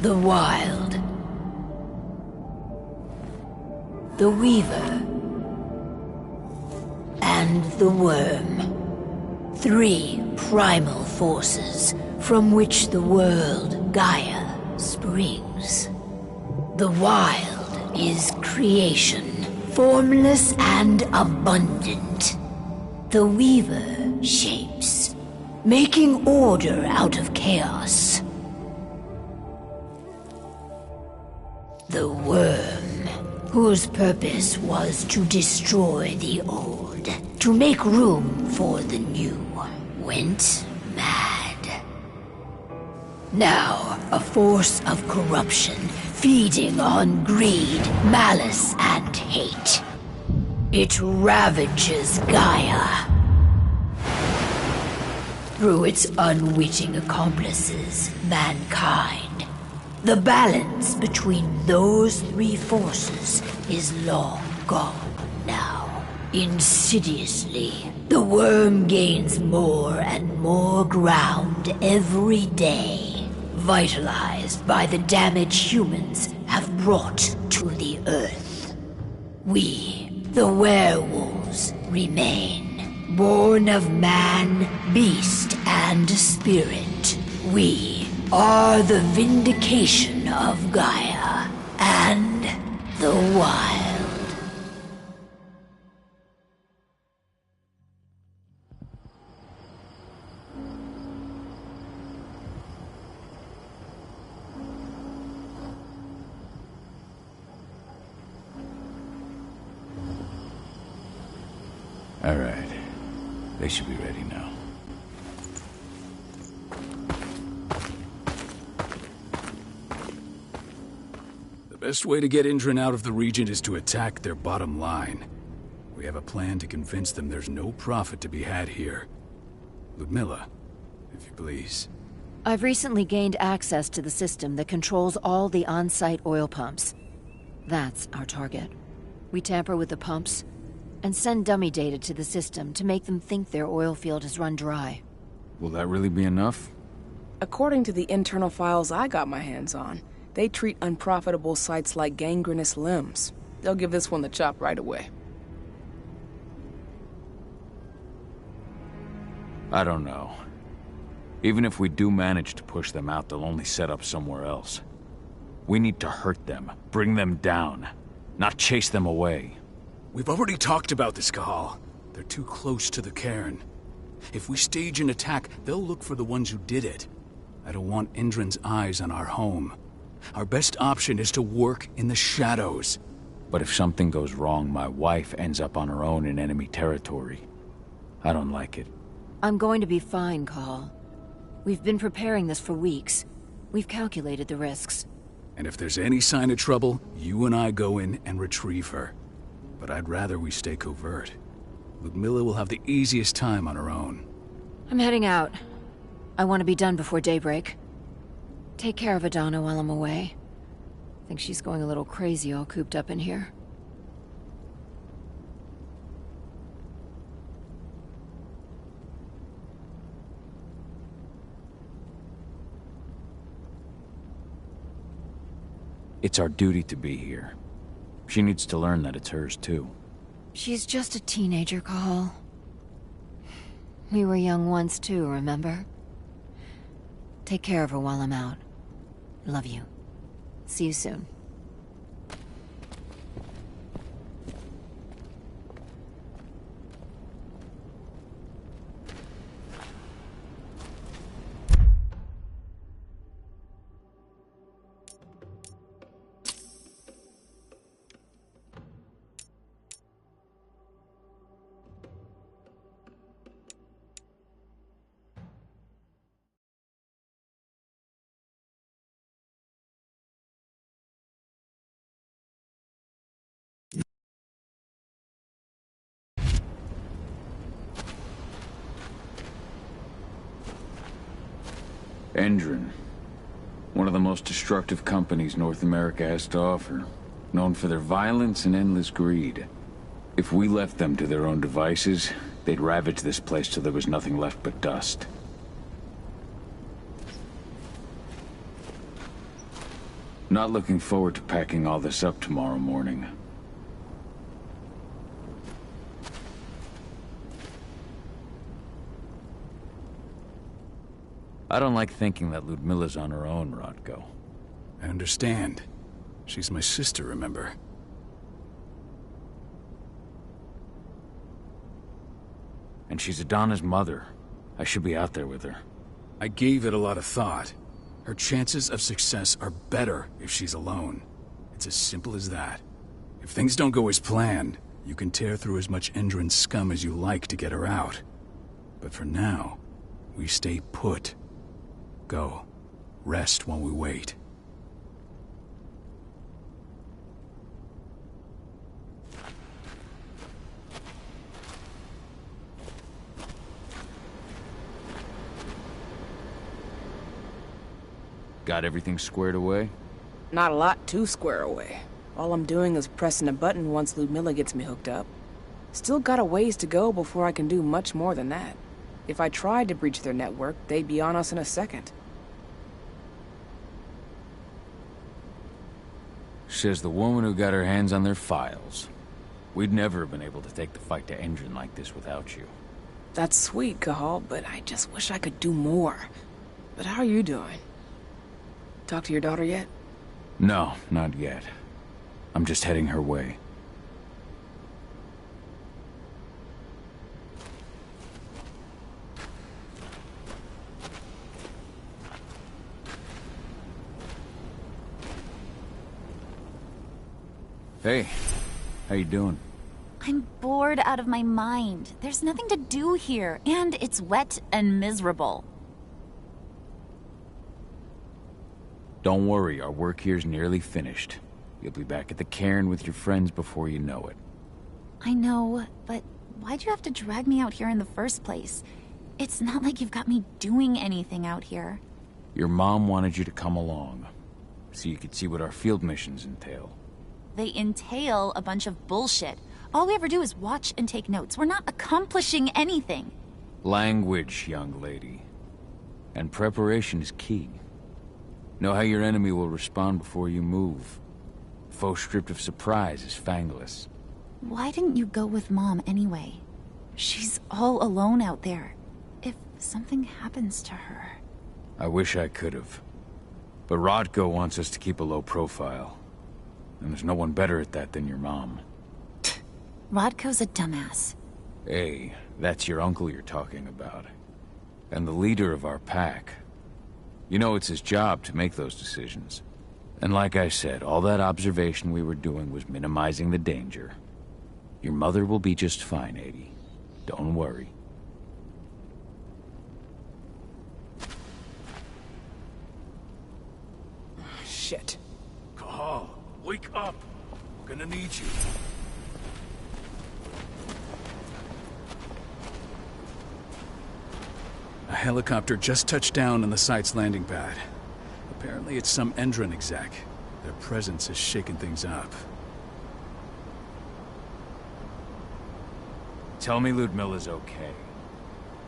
The Wild. The Weaver. And the Worm. 3 primal forces from which the world Gaia springs. The Wild is creation, formless and abundant. The Weaver shapes, making order out of chaos. The Worm, whose purpose was to destroy the old, to make room for the new, went mad. Now, a force of corruption, feeding on greed, malice, and hate. It ravages Gaia. Through its unwitting accomplices, mankind. The balance between those 3 forces is long gone now. Insidiously, the Worm gains more and more ground every day, vitalized by the damage humans have brought to the Earth. We, the werewolves, remain, born of man, beast, and spirit. We are the vindication of Gaia and the Wild. All right. They should be ready now. The best way to get Indran out of the region is to attack their bottom line. We have a plan to convince them there's no profit to be had here. Ludmilla, if you please. I've recently gained access to the system that controls all the on-site oil pumps. That's our target. We tamper with the pumps and send dummy data to the system to make them think their oil field has run dry. Will that really be enough? According to the internal files I got my hands on, they treat unprofitable sites like gangrenous limbs. They'll give this one the chop right away. I don't know. Even if we do manage to push them out, they'll only set up somewhere else. We need to hurt them, bring them down, not chase them away. We've already talked about this, Cahal. They're too close to the cairn. If we stage an attack, they'll look for the ones who did it. I don't want Indran's eyes on our home. Our best option is to work in the shadows. But if something goes wrong, my wife ends up on her own in enemy territory. I don't like it. I'm going to be fine, Cahal. We've been preparing this for weeks. We've calculated the risks. And if there's any sign of trouble, you and I go in and retrieve her. But I'd rather we stay covert. Ludmilla will have the easiest time on her own. I'm heading out. I want to be done before daybreak. Take care of Adana while I'm away. I think she's going a little crazy all cooped up in here. It's our duty to be here. She needs to learn that it's hers too. She's just a teenager, Cahal. We were young once too, remember? Take care of her while I'm out. Love you. See you soon. Indran. One of the most destructive companies North America has to offer. Known for their violence and endless greed. If we left them to their own devices, they'd ravage this place till there was nothing left but dust. not looking forward to packing all this up tomorrow morning. I don't like thinking that Ludmilla's on her own, Rodko. I understand. She's my sister, remember? And she's Adana's mother. I should be out there with her. I gave it a lot of thought. Her chances of success are better if she's alone. It's as simple as that. If things don't go as planned, you can tear through as much Endron scum as you like to get her out. But for now, we stay put. Go. Rest while we wait. Got everything squared away? Not a lot to square away. All I'm doing is pressing a button once Ludmilla gets me hooked up. Still got a ways to go before I can do much more than that. If I tried to breach their network, they'd be on us in a second. Says the woman who got her hands on their files. We'd never have been able to take the fight to Endron like this without you. That's sweet, Cahal, but I just wish I could do more. But how are you doing? Talk to your daughter yet? No, not yet. I'm just heading her way. Hey, how you doing? I'm bored out of my mind. There's nothing to do here, and it's wet and miserable. Don't worry, our work here's nearly finished. You'll be back at the cairn with your friends before you know it. I know, but why'd you have to drag me out here in the first place? It's not like you've got me doing anything out here. Your mom wanted you to come along, so you could see what our field missions entail. They entail a bunch of bullshit. All we ever do is watch and take notes. We're not accomplishing anything. Language, young lady. And preparation is key. Know how your enemy will respond before you move. Faux stripped of surprise is fangless. Why didn't you go with Mom anyway? She's all alone out there. If something happens to her... I wish I could have. But Rodko wants us to keep a low profile. And there's no one better at that than your mom. Rodko's a dumbass. Hey, that's your uncle you're talking about. And the leader of our pack. You know it's his job to make those decisions. And like I said, all that observation we were doing was minimizing the danger. Your mother will be just fine, Adie. Don't worry. Shit. Cahal, wake up! We're gonna need you. A helicopter just touched down on the site's landing pad. Apparently it's some Endron exec. Their presence has shaken things up. Tell me Ludmilla's okay.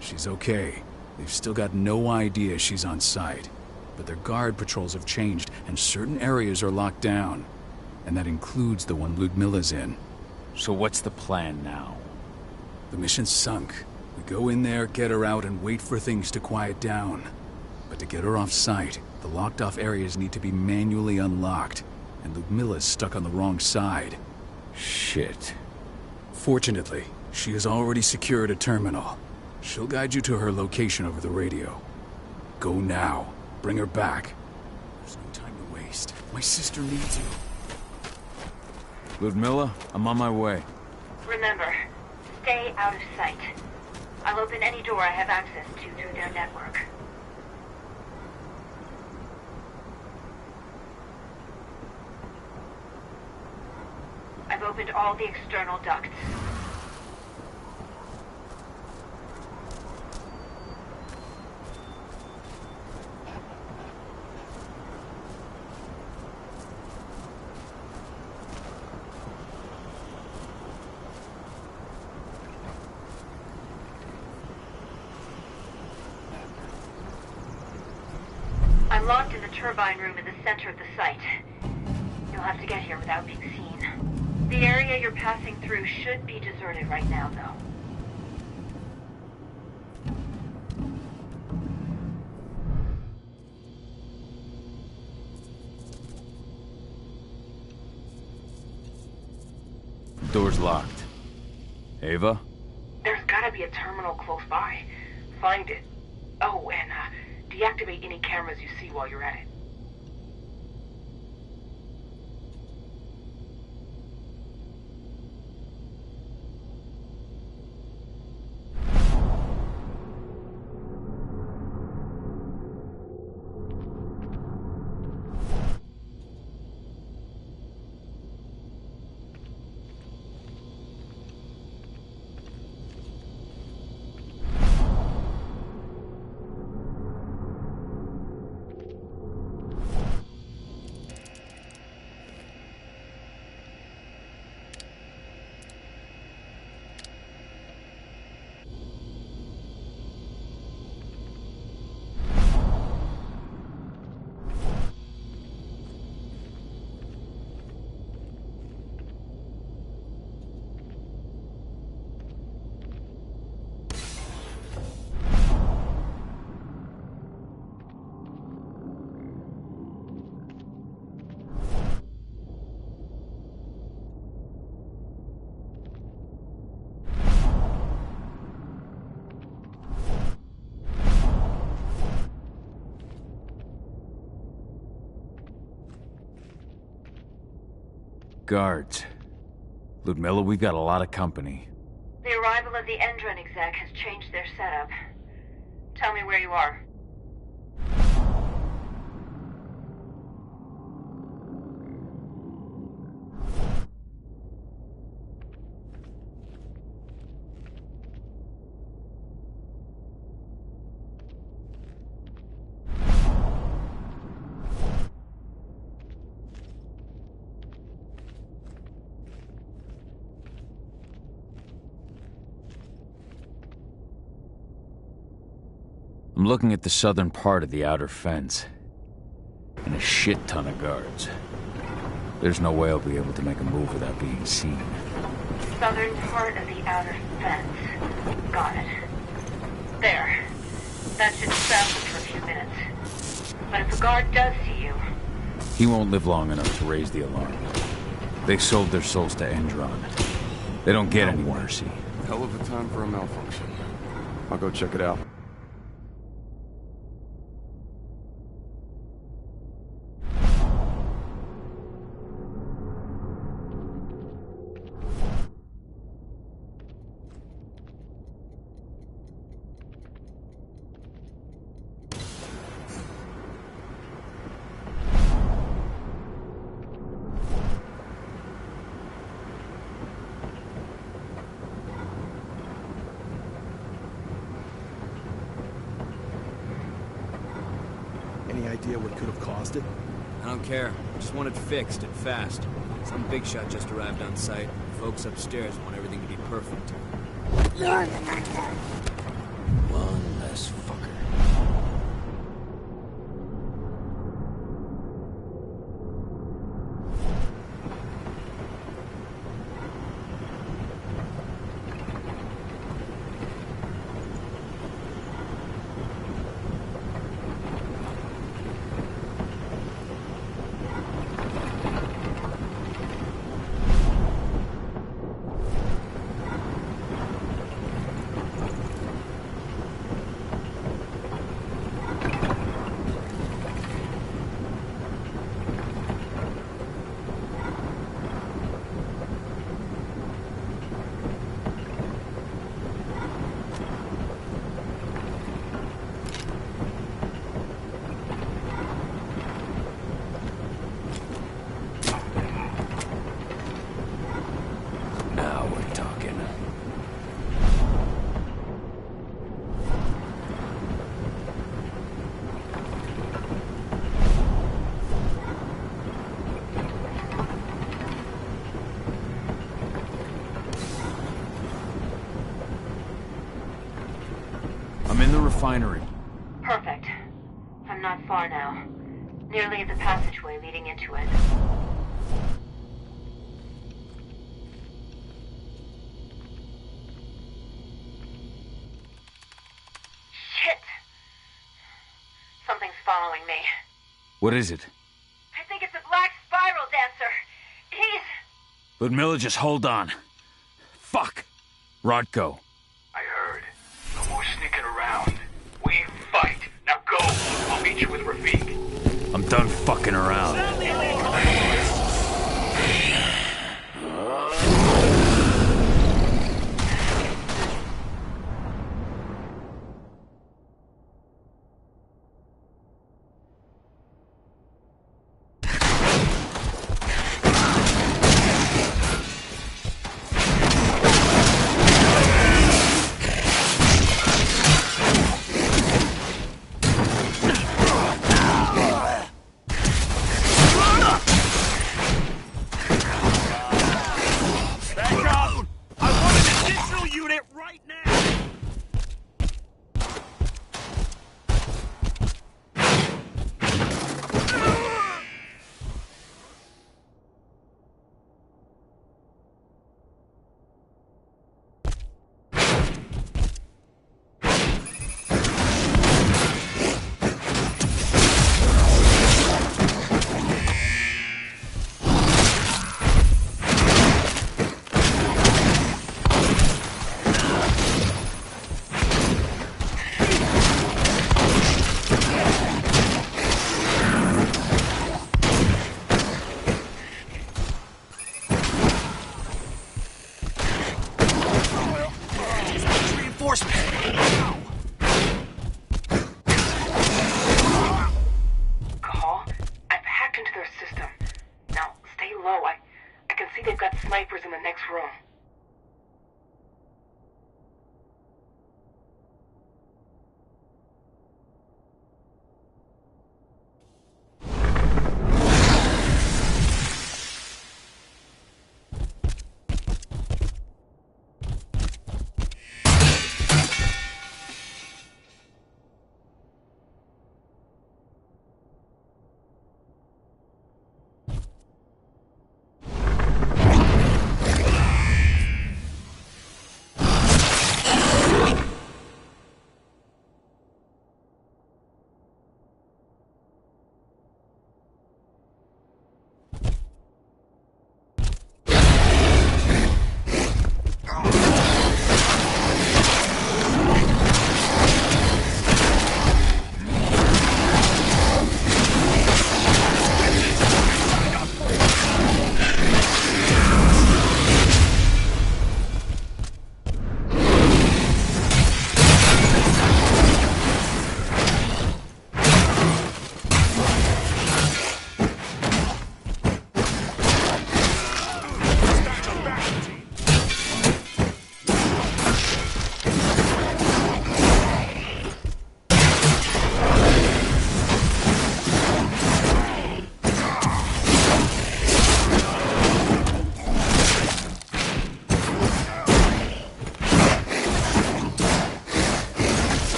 She's okay. They've still got no idea she's on site. But their guard patrols have changed, and certain areas are locked down. And that includes the one Ludmilla's in. So what's the plan now? The mission's sunk. We go in there, get her out, and wait for things to quiet down. But to get her off site, the locked-off areas need to be manually unlocked. And Ludmilla's stuck on the wrong side. Shit. Fortunately, she has already secured a terminal. She'll guide you to her location over the radio. Go now. Bring her back. There's no time to waste. My sister needs you. Ludmilla, I'm on my way. Remember, stay out of sight. I'll open any door I have access to through their network. I've opened all the external ducts. I'm locked in the turbine room in the center of the site. You'll have to get here without being seen. The area you're passing through should be deserted right now, though. Door's locked. Ava? There's gotta be a terminal close by. Find it. Oh, and deactivate any cameras you see while you're at it. Guards. Ludmilla, we've got a lot of company. The arrival of the Endron exec has changed their setup. Tell me where you are. I'm looking at the southern part of the outer fence. And a shit ton of guards. There's no way I'll be able to make a move without being seen. Southern part of the outer fence. Got it. There. That should stop them for a few minutes. But if a guard does see you... He won't live long enough to raise the alarm. They sold their souls to Endron. They don't get any mercy. Hell of a time for a malfunction. I'll go check it out. Any idea what could have caused it? I don't care. Just want it fixed and fast. Some big shot just arrived on site. Folks upstairs want everything to be perfect. One less fucker. I'm in the refinery. Perfect. I'm not far now. Nearly at the passageway leading into it. Shit! Something's following me. What is it? I think it's a black spiral dancer. He's... Ludmilla, just hold on. Fuck! Rodko. I heard. No more sneaking around. We fight. Now go. I'll meet you with Rafik. I'm done fucking around. Call? I've hacked into their system. Now, stay low. I can see they've got snipers in the next room.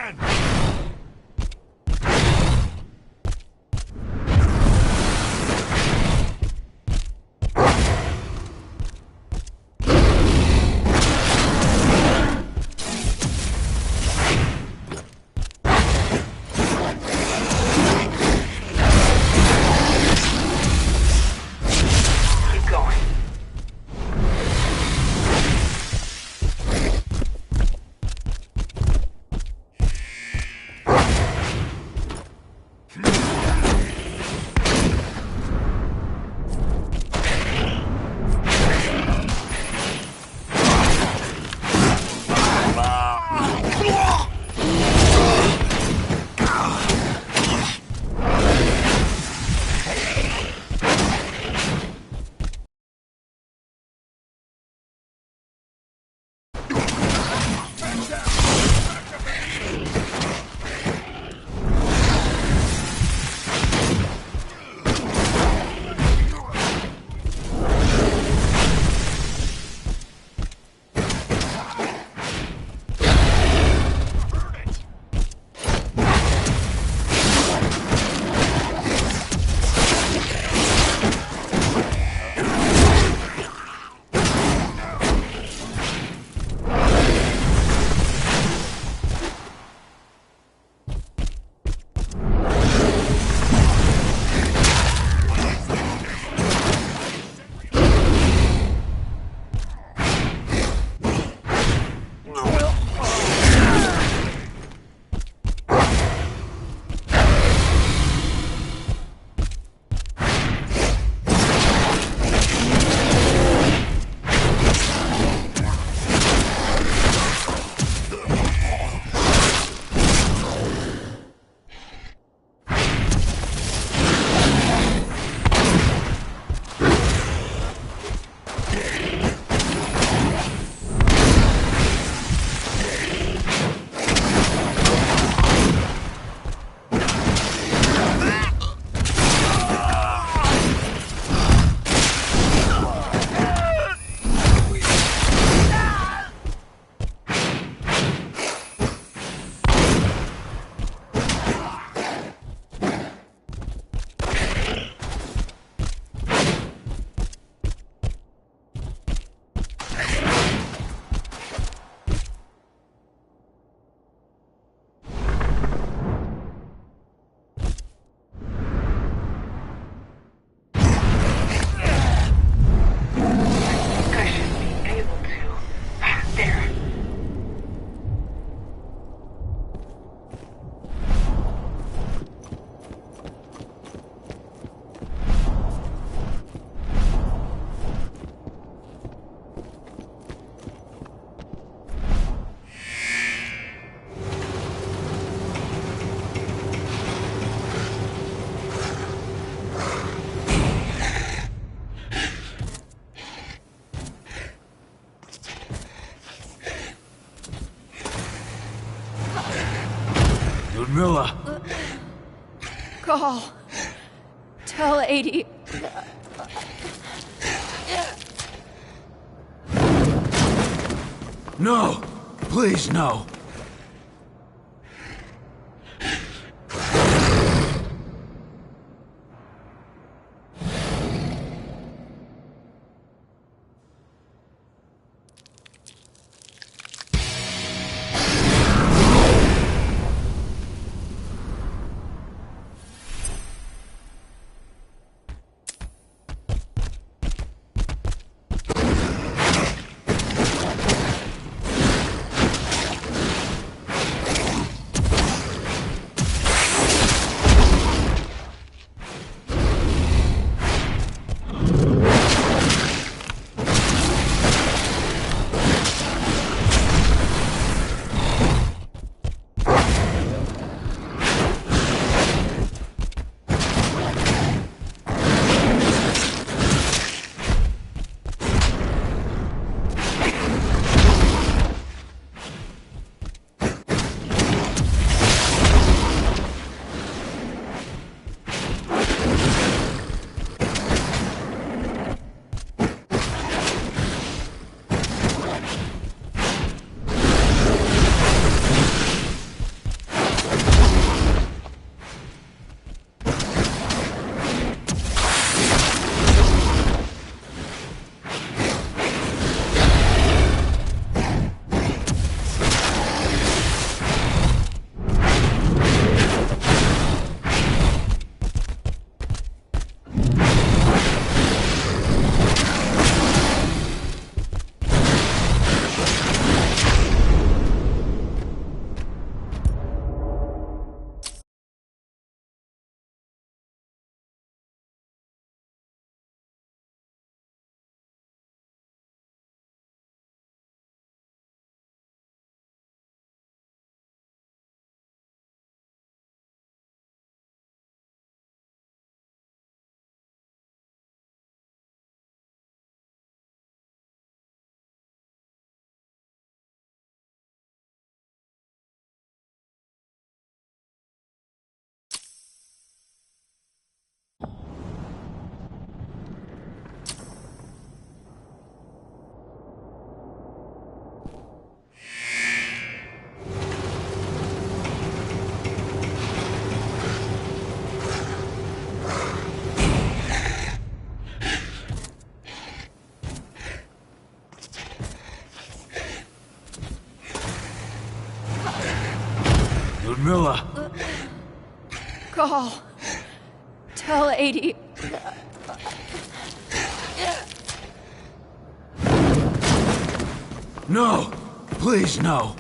can! Ludmilla! Call. Tell 80. No! Please, no! Milla! Call. Tell 80. No! Please, no!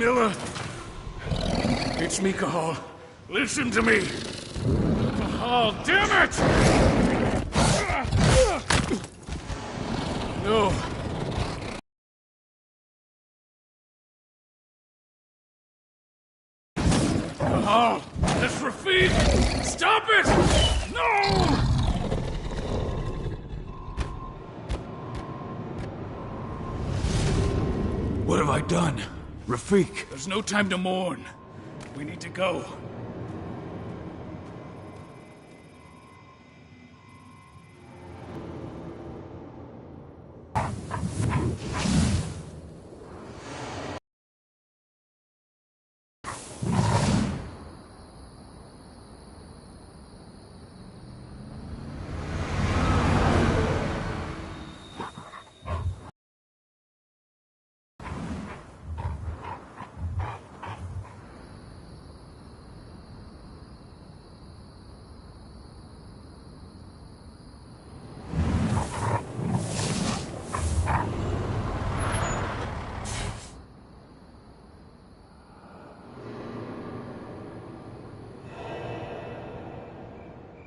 Miller! It's me, Cahal. Listen to me! Cahal, damn it! No. Cahal! That's Rafik! Stop it! No! What have I done? Rafik! There's no time to mourn. We need to go.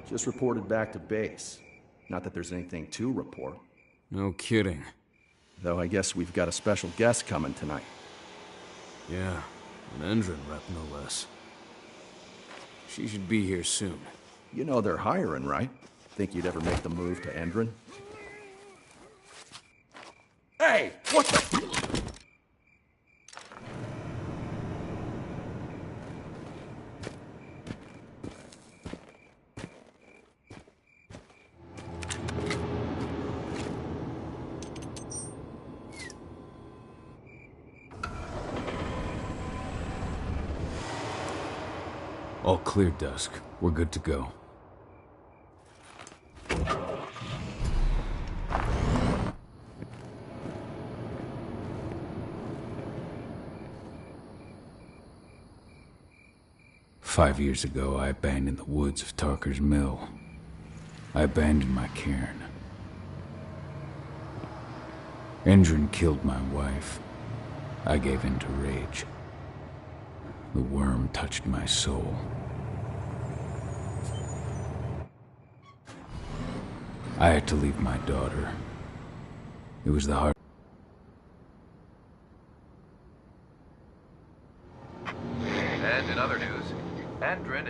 Just reported back to base. Not that there's anything to report. No kidding. Though I guess we've got a special guest coming tonight. Yeah, an Endrin rep, no less. She should be here soon. You know they're hiring, right? Think you'd ever make the move to Endrin? Hey! What the... All clear, Dusk. We're good to go. "5 years ago, I abandoned the woods of Tarker's Mill. I abandoned my cairn. Endrin killed my wife. I gave in to rage. The worm touched my soul. I had to leave my daughter. It was the hard... And in other news, Endrin